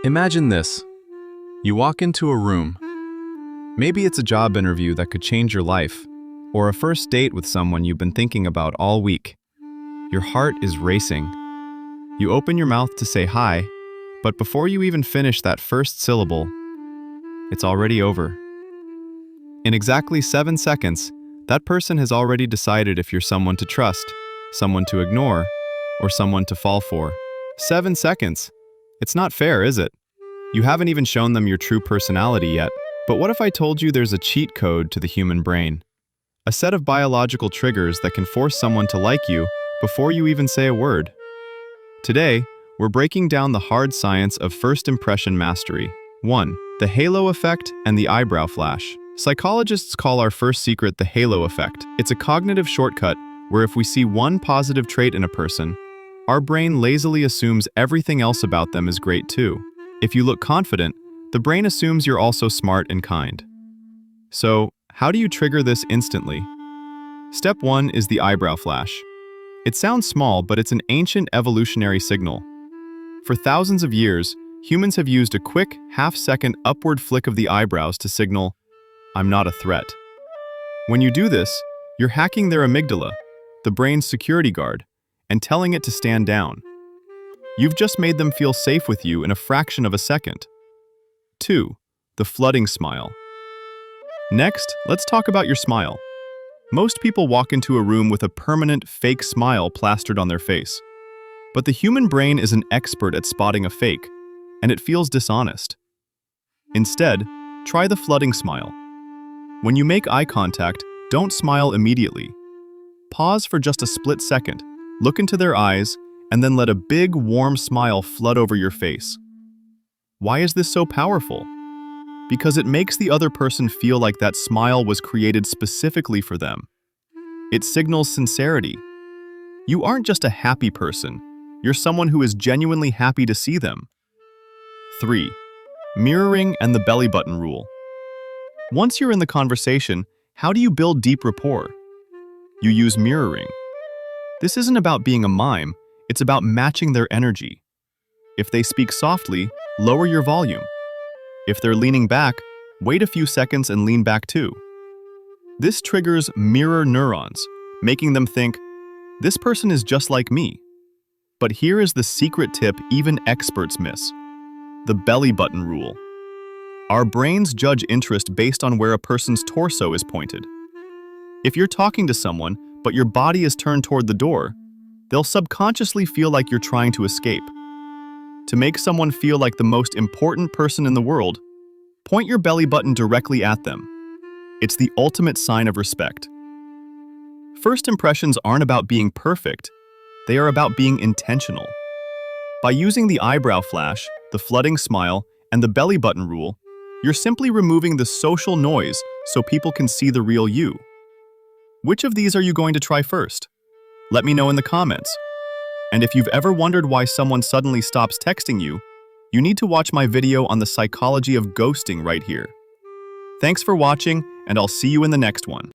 Imagine this. You walk into a room. Maybe it's a job interview that could change your life, or a first date with someone you've been thinking about all week. Your heart is racing. You open your mouth to say hi, but before you even finish that first syllable, it's already over. In exactly 7 seconds, that person has already decided if you're someone to trust, someone to ignore, or someone to fall for. 7 seconds. It's not fair, is it? You haven't even shown them your true personality yet. But what if I told you there's a cheat code to the human brain? A set of biological triggers that can force someone to like you before you even say a word. Today, we're breaking down the hard science of first impression mastery. 1. The halo effect and the eyebrow flash. Psychologists call our first secret the halo effect. It's a cognitive shortcut where if we see one positive trait in a person, our brain lazily assumes everything else about them is great too. If you look confident, the brain assumes you're also smart and kind. So, how do you trigger this instantly? Step 1 is the eyebrow flash. It sounds small, but it's an ancient evolutionary signal. For thousands of years, humans have used a quick, half-second upward flick of the eyebrows to signal, "I'm not a threat." When you do this, you're hacking their amygdala, the brain's security guard, and telling it to stand down. You've just made them feel safe with you in a fraction of a second. 2. The flooding smile. Next, let's talk about your smile. Most people walk into a room with a permanent fake smile plastered on their face. But the human brain is an expert at spotting a fake, and it feels dishonest. Instead, try the flooding smile. When you make eye contact, don't smile immediately. Pause for just a split second, look into their eyes, and then let a big, warm smile flood over your face. Why is this so powerful? Because it makes the other person feel like that smile was created specifically for them. It signals sincerity. You aren't just a happy person, you're someone who is genuinely happy to see them. 3. Mirroring and the belly button rule. Once you're in the conversation, how do you build deep rapport? You use mirroring. This isn't about being a mime, it's about matching their energy. If they speak softly, lower your volume. If they're leaning back, wait a few seconds and lean back too. This triggers mirror neurons, making them think, this person is just like me. But here is the secret tip even experts miss. The belly button rule. Our brains judge interest based on where a person's torso is pointed. If you're talking to someone, but your body is turned toward the door, they'll subconsciously feel like you're trying to escape. To make someone feel like the most important person in the world, point your belly button directly at them. It's the ultimate sign of respect. First impressions aren't about being perfect, they are about being intentional. By using the eyebrow flash, the flooding smile, and the belly button rule, you're simply removing the social noise so people can see the real you. Which of these are you going to try first? Let me know in the comments. And if you've ever wondered why someone suddenly stops texting you, you need to watch my video on the psychology of ghosting right here. Thanks for watching, and I'll see you in the next one.